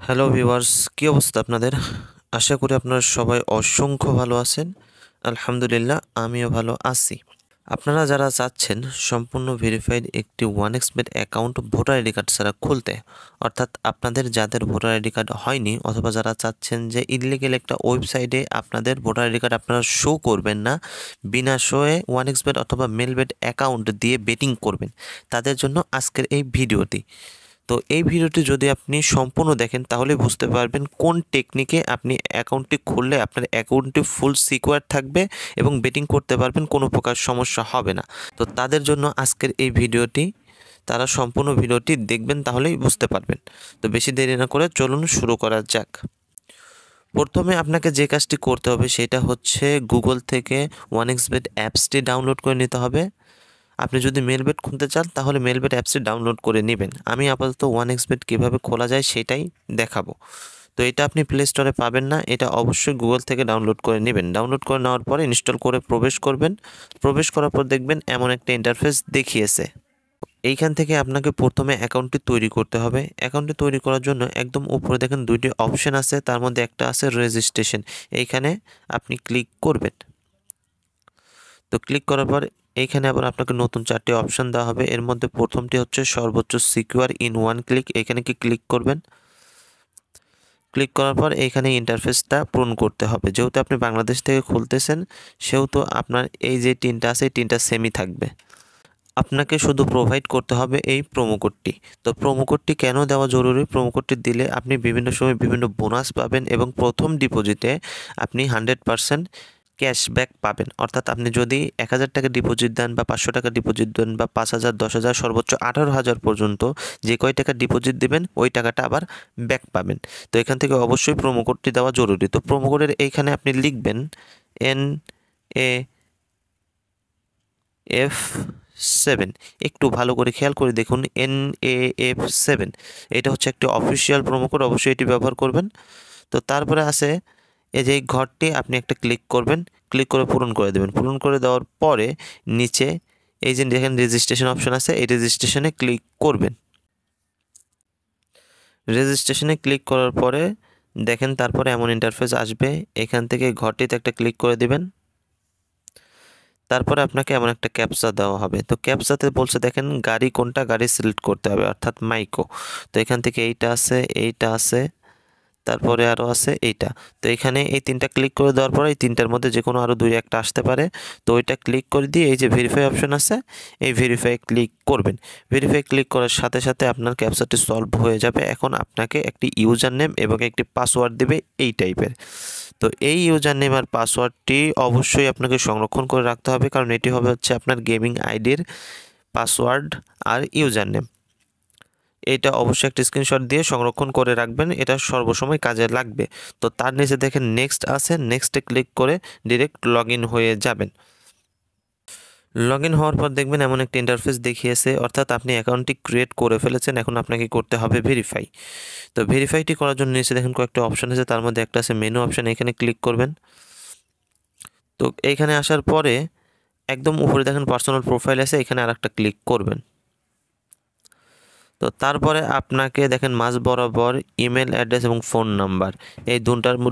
Hello viewers, কি অবস্থা আপনাদের? আশা করি আপনারা সবাই অসংখ্য ভালো আছেন। আলহামদুলিল্লাহ, আমিও ভালো আছি। আপনারা যারা চাচ্ছেন সম্পূর্ণ ভেরিফাইড একটি ওয়ানএক্সবেট অ্যাকাউন্ট ভোটার আইডি কার্ড ছাড়া খুলতে, অর্থাৎ আপনাদের যাদের ভোটার আইডি কার্ড হয়নি অথবা যারা চাচ্ছেন যে ইলিগেল একটা ওয়েবসাইটে আপনাদের ভোটার আইডি কার্ড আপনারা শো করবেন না, বিনা শোয়ে ওয়ানএক্সবেট অথবা মেলবেট অ্যাকাউন্ট দিয়ে বেটিং করবেন, তাদের জন্য আজকের এই ভিডিওটি। তো এই ভিডিওটি যদি আপনি সম্পূর্ণ দেখেন তাহলে বুঝতে পারবেন কোন টেকনিকে আপনি অ্যাকাউন্টটি খুললে আপনার অ্যাকাউন্টটি ফুল সিকিউর থাকবে এবং বেটিং করতে পারবেন, কোনো প্রকার সমস্যা হবে না। তো তাদের জন্য আজকের এই ভিডিওটি, তারা সম্পূর্ণ ভিডিওটি দেখবেন তাহলেই বুঝতে পারবেন। তো বেশি দেরি না করে চলুন শুরু করা যাক। প্রথমে আপনাকে যে কাজটি করতে হবে সেটা হচ্ছে গুগল থেকে ওয়ানএক্সবেট অ্যাপসটি ডাউনলোড করে নিতে হবে। আপনি যদি মেলবেট খুলতে চান তাহলে মেলবেট অ্যাপসটি ডাউনলোড করে নেবেন। আমি আপাতত ওয়ানএক্সবেট কীভাবে খোলা যায় সেটাই দেখাবো। তো এটা আপনি প্লে স্টোরে পাবেন না, এটা অবশ্যই গুগল থেকে ডাউনলোড করে নেবেন। ডাউনলোড করে নেওয়ার পরে ইনস্টল করে প্রবেশ করবেন। প্রবেশ করার পর দেখবেন এমন একটা ইন্টারফেস দেখিয়েছে। এইখান থেকে আপনাকে প্রথমে অ্যাকাউন্টটি তৈরি করতে হবে। অ্যাকাউন্টটি তৈরি করার জন্য একদম উপরে দেখেন দুইটি অপশন আছে, তার মধ্যে একটা আছে রেজিস্ট্রেশন। এইখানে আপনি ক্লিক করবেন। তো ক্লিক করার পর এইখানে আবার আপনাকে নতুন 4টি অপশন দেওয়া হবে। এর মধ্যে প্রথমটি হচ্ছে সর্বোচ্চ সিকিউর ইন ওয়ান ক্লিক। এখানে কি ক্লিক করবেন। ক্লিক করার পর এইখানে ইন্টারফেসটা পূরণ করতে হবে। যেহেতু আপনি বাংলাদেশ থেকে খুলতেছেন সেহেতু আপনার এই যে টিনটা আছে এই টিনটা সেমই থাকবে। আপনাকে শুধু প্রোভাইড করতে হবে এই প্রোমো কোডটি। তো প্রোমো কোডটি কেন দেওয়া জরুরি? প্রোমো কোডটি দিলে আপনি বিভিন্ন সময় বিভিন্ন বোনাস পাবেন এবং প্রথম ডিপোজিটে আপনি 100% ক্যাশব্যাক পাবেন। অর্থাৎ আপনি যদি 1000 টাকা ডিপোজিট দেন বা 500 টাকা ডিপোজিট দেন বা 5000, 10,000, সর্বোচ্চ 18,000 পর্যন্ত যে কয় টাকা ডিপোজিট দিবেন ওই টাকাটা আবার ব্যাক পাবেন। তো এখান থেকে অবশ্যই প্রোমো কোডটি দেওয়া জরুরি। তো প্রোমো কোডের এইখানে আপনি লিখবেন NAF7। একটু ভালো করে খেয়াল করে দেখুন, NAF7 এটা হচ্ছে একটি অফিসিয়াল প্রোমো কোড, অবশ্যই এটি ব্যবহার করবেন। তো তারপরে আছে এই যে এই ঘরটি আপনি একটা ক্লিক করবেন, ক্লিক করে পূরণ করে দেবেন। পূরণ করে দেওয়ার পরে নিচে এই যে দেখেন রেজিস্ট্রেশন অপশন আছে, এই রেজিস্ট্রেশনে ক্লিক করবেন। রেজিস্ট্রেশনে ক্লিক করার পরে দেখেন তারপরে এমন ইন্টারফেস আসবে। এখান থেকে ঘরটিতে একটা ক্লিক করে দিবেন। তারপরে আপনাকে এমন একটা ক্যাপচা দেওয়া হবে। তো ক্যাপচাতে বলছে দেখেন গাড়ি কোনটা, গাড়ি সিলেক্ট করতে হবে অর্থাৎ মাইকো। তো এখান থেকে এইটা আছে, এইটা আছে, তারপরে আরও আছে এইটা। তো এখানে এই 3টা ক্লিক করে দেওয়ার পরে এই 3টার মধ্যে যে কোনো আরও 2-1টা আসতে পারে। তো ওইটা ক্লিক করে দিয়ে এই যে ভেরিফাই অপশন আছে এই ভেরিফাই ক্লিক করবেন। ভেরিফাই ক্লিক করার সাথে সাথে আপনার ক্যাপচাটি সলভ হয়ে যাবে। এখন আপনাকে একটি ইউজার নেম এবং একটি পাসওয়ার্ড দেবে এই টাইপের। তো এই ইউজার নেম আর পাসওয়ার্ডটি অবশ্যই আপনাকে সংরক্ষণ করে রাখতে হবে, কারণ এটি হবে হচ্ছে আপনার গেমিং আইডির পাসওয়ার্ড আর ইউজার নেম। এটা অবশ্যই একটা স্ক্রিনশট দিয়ে সংরক্ষণ করে রাখবেন, এটা সর্বসময় কাজে লাগবে। তো তার নিচে দেখেন নেক্সট আছে, নেক্সটে ক্লিক করে ডিরেক্ট লগ ইন হয়ে যাবেন। লগ ইন হওয়ার পর দেখবেন এমন একটা ইন্টারফেস দেখিয়েছে, অর্থাৎ আপনি অ্যাকাউন্টটি ক্রিয়েট করে ফেলেছেন। এখন আপনাকে করতে হবে ভেরিফাই। তো ভেরিফাইটি করার জন্য নিচে দেখেন কয়েকটা অপশন আছে, তার মধ্যে একটা আছে মেনু অপশন, এখানে ক্লিক করবেন। তো এইখানে আসার পরে একদম উপরে দেখেন পার্সোনাল প্রোফাইল আছে, এখানে আরেকটা ক্লিক করবেন। তো তারপরে আপনাকে দেখেন মাঝ বরাবর ইমেল অ্যাড্রেস এবং ফোন নাম্বার, এই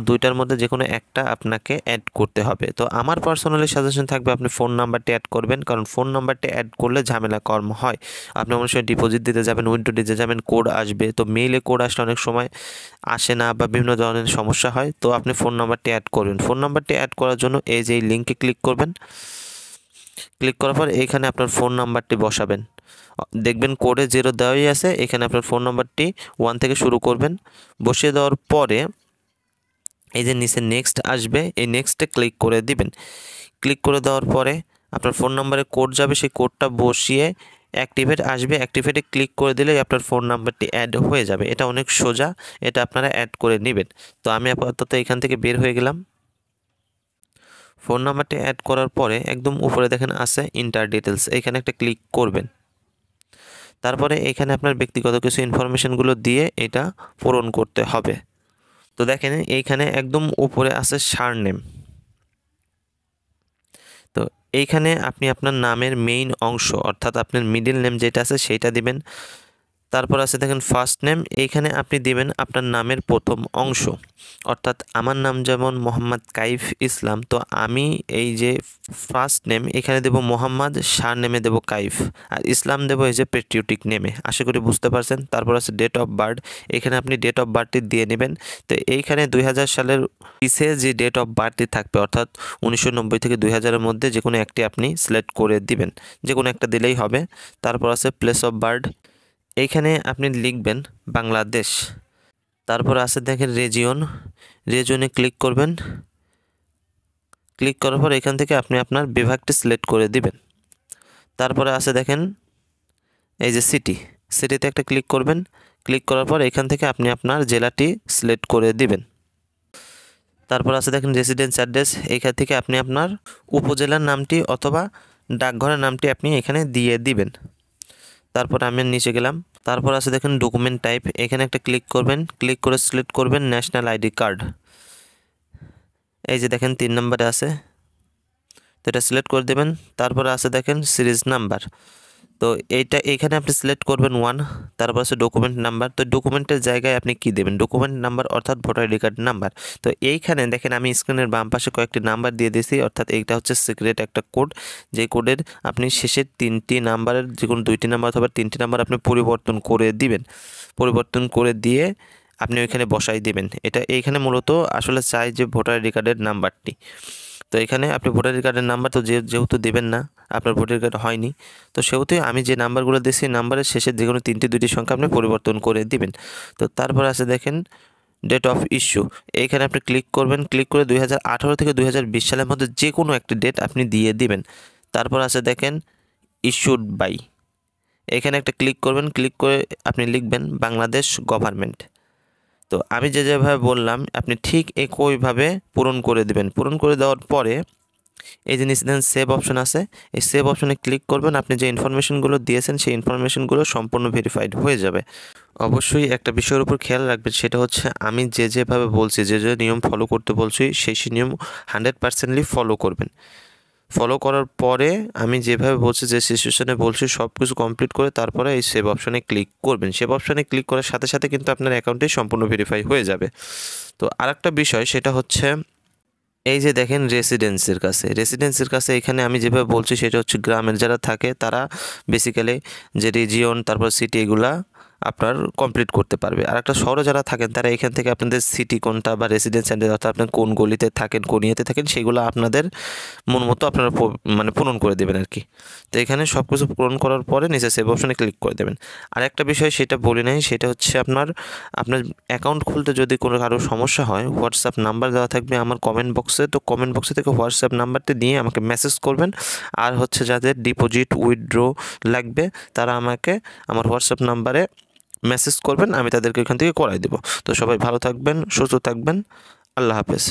দুইটার মধ্যে যে কোনো একটা আপনাকে অ্যাড করতে হবে। তো আমার পার্সোনালি সাজেশন থাকবে আপনি ফোন নাম্বারটি অ্যাড করবেন, কারণ ফোন নাম্বারটি অ্যাড করলে ঝামেলা কম হয়। আপনি অনেক সময় ডিপোজিট দিতে যাবেন, উইথড্র দিতে যাবেন, কোড আসবে। তো মেইলে কোড আসলে অনেক সময় আসে না বা বিভিন্ন ধরনের সমস্যা হয়। তো আপনি ফোন নাম্বারটি অ্যাড করবেন। ফোন নাম্বারটি অ্যাড করার জন্য এই যে এই লিঙ্কে ক্লিক করবেন। ক্লিক করার পর এইখানে আপনার ফোন নাম্বারটি বসাবেন। দেখবেন কোডে 0 দেওয়াই আছে, এখানে আপনার ফোন নাম্বারটি 1 থেকে শুরু করবেন। বসিয়ে দেওয়ার পরে এই যে নিচে নেক্সট আসবে, এই নেক্সটে ক্লিক করে দিবেন। ক্লিক করে দেওয়ার পরে আপনার ফোন নাম্বারে কোড যাবে, সেই কোডটা বসিয়ে অ্যাক্টিভেট আসবে, অ্যাক্টিভেটে ক্লিক করে দিলেই আপনার ফোন নাম্বারটি অ্যাড হয়ে যাবে। এটা অনেক সোজা, এটা আপনারা অ্যাড করে নেবেন। তো আমি আপাতত এখান থেকে বের হয়ে গেলাম। ফোন নাম্বারটি অ্যাড করার পরে একদম উপরে দেখেন আছে ইন্টার ডিটেলস, এখানে একটা ক্লিক করবেন। তারপরে এখানে আপনার ব্যক্তিগত কিছু ইনফরমেশনগুলো দিয়ে এটা পূরণ করতে হবে। তো দেখেন এইখানে একদম উপরে আছে সারনেম। তো এইখানে আপনি আপনার নামের মেইন অংশ অর্থাৎ আপনার মিডল নেম যেটা আছে সেইটা দিবেন। তারপর আছে দেখেন ফার্স্ট নেম, এইখানে আপনি দিবেন আপনার নামের প্রথম অংশ, অর্থাৎ আমার নাম যেমন মোহাম্মদ কাইফ ইসলাম, তো আমি এই যে ফার্স্ট নেম এখানে দেব মোহাম্মদ, সার নেমে দেব কাইফ, আর ইসলাম দেব এই যে পেট্রিয়টিক নেমে। আশা করি বুঝতে পারছেন। তারপর আছে ডেট অফ বার্থ, এখানে আপনি ডেট অফ বার্থটি দিয়ে নেবেন। তো এইখানে 2000 সালের পিছে যে ডেট অফ বার্থটি থাকবে, অর্থাৎ 1990 থেকে 2000-এর মধ্যে যে কোনো একটি আপনি সিলেক্ট করে দিবেন, যে কোনো একটা দিলেই হবে। তারপর আছে প্লেস অফ বার্থ, এইখানে আপনি লিখবেন বাংলাদেশ। তারপর আছে দেখেন রেজিয়নে ক্লিক করবেন। ক্লিক করার পর এখান থেকে আপনি আপনার বিভাগটি সিলেক্ট করে দিবেন। তারপরে আছে দেখেন এই যে সিটিতে একটা ক্লিক করবেন। ক্লিক করার পর এখান থেকে আপনি আপনার জেলাটি সিলেক্ট করে দিবেন। তারপর আছে দেখেন রেসিডেন্স অ্যাড্রেস, এখান থেকে আপনি আপনার উপজেলার নামটি অথবা ডাকঘরের নামটি আপনি এখানে দিয়ে দিবেন। তারপর আমি নিচে গেলাম। তারপর আছে দেখেন ডকুমেন্ট টাইপ, এখানে একটা ক্লিক করবেন। ক্লিক করে সিলেক্ট করবেন ন্যাশনাল আইডি কার্ড। এই যে দেখেন 3 নম্বরে আছে, তো এটা সিলেক্ট করে দেবেন। তারপরে আছে দেখেন সিরিজ নাম্বার, তো এইখানে আপনি সিলেক্ট করবেন 1। তারপর আছে ডকুমেন্ট নাম্বার, তো ডকুমেন্টের জায়গায় আপনি কি দেবেন, ডকুমেন্ট নাম্বার অর্থাৎ ভোটার আইডি কার্ড নাম্বার। তো এইখানে দেখেন আমি স্ক্রিনের বাম পাশে কয়েকটি নাম্বার দিয়ে দিয়েছি, অর্থাৎ এইটা হচ্ছে সিক্রেট একটা কোড, যে কোডের আপনি শেষের 3টি নাম্বারের যে কোনো 2টি নাম্বার অথবা 3টি নাম্বার আপনি পরিবর্তন করে দিবেন। পরিবর্তন করে দিয়ে আপনি ওইখানে বসাই দিবেন। এটা এইখানে মূলত আসলে চাই যে ভোটার আইডি কার্ডের নাম্বারটি। তো এখানে আপনি ভোটার আইডি কার্ডের নাম্বার তো যেহেতু দেবেন না, আপনার ভোটার কার্ড হয়নি, তো সেহেতু আমি যে নাম্বারগুলো দিয়েছি নাম্বারের শেষে যে কোনো 3টি 2টি সংখ্যা আপনি পরিবর্তন করে দিবেন। তো তারপর আছে দেখেন ডেট অফ ইস্যু, এইখানে আপনি ক্লিক করবেন। ক্লিক করে 2018 থেকে 2020 সালের মধ্যে যে কোনো একটি ডেট আপনি দিয়ে দিবেন। তারপর আছে দেখেন ইস্যুড বাই, এখানে একটা ক্লিক করবেন। ক্লিক করে আপনি লিখবেন বাংলাদেশ গভর্নমেন্ট। তো আমি যেভাবে বললাম আপনি ঠিক একইভাবে পূরণ করে দিবেন। পূরণ করে দেওয়ার পরে এই যে নিচে দেখেন সেভ অপশন আছে, এই সেভ অপশনে ক্লিক করবেন। আপনি যে ইনফরমেশনগুলো দিয়েছেন সেই ইনফরমেশনগুলো সম্পূর্ণ ভেরিফাইড হয়ে যাবে। অবশ্যই একটা বিষয়ের উপর খেয়াল রাখবেন, সেটা হচ্ছে আমি যেভাবে বলছি, যে নিয়ম ফলো করতে বলছি সেই নিয়ম 100%লি ফলো করবেন। ফলো করার পরে আমি যেভাবে বলছি, যে সিচুয়েশনে বলছি সব কিছু কমপ্লিট করে তারপরে এই সেভ অপশনে ক্লিক করবেন। সেভ অপশনে ক্লিক করার সাথে সাথে কিন্তু আপনার অ্যাকাউন্টটি সম্পূর্ণ ভেরিফাই হয়ে যাবে। তো আরেকটা বিষয়, সেটা হচ্ছে এই যে দেখেন রেসিডেন্সের কাছে এখানে আমি যেভাবে বলছি সেটা হচ্ছে গ্রামের যারা থাকে তারা বেসিক্যালি যে রিজিয়ন তারপর সিটি এগুলা আপনার কমপ্লিট করতে পারবে। আর একটা শহরে যারা থাকেন তারা এখান থেকে আপনাদের সিটি কোনটা বা রেসিডেন্স সেন্টার অর্থাৎ আপনার কোন গলিতে থাকেন কোন ইয়েতে থাকেন সেগুলো আপনাদের মন মতো আপনারা মানে পূরণ করে দেবেন আর কি। তো এখানে সব কিছু পূরণ করার পরে নিচে সেভ অপশনে ক্লিক করে দেবেন। আর একটা বিষয় সেটা বলি নাই, সেটা হচ্ছে আপনার অ্যাকাউন্ট খুলতে যদি কোনো কারো সমস্যা হয়, হোয়াটসঅ্যাপ নাম্বার দেওয়া থাকবে আমার কমেন্ট বক্সে, তো কমেন্ট বক্সে থেকে হোয়াটসঅ্যাপ নাম্বারটি দিয়ে আমাকে মেসেজ করবেন। আর হচ্ছে যাদের ডিপোজিট উইথড্র লাগবে তারা আমাকে আমার হোয়াটসঅ্যাপ নাম্বারে মেসেজ করবেন, আমি তাদেরকে এখান থেকে করাই দেবো। তো সবাই ভালো থাকবেন, সুস্থ থাকবেন, আল্লাহ হাফেজ।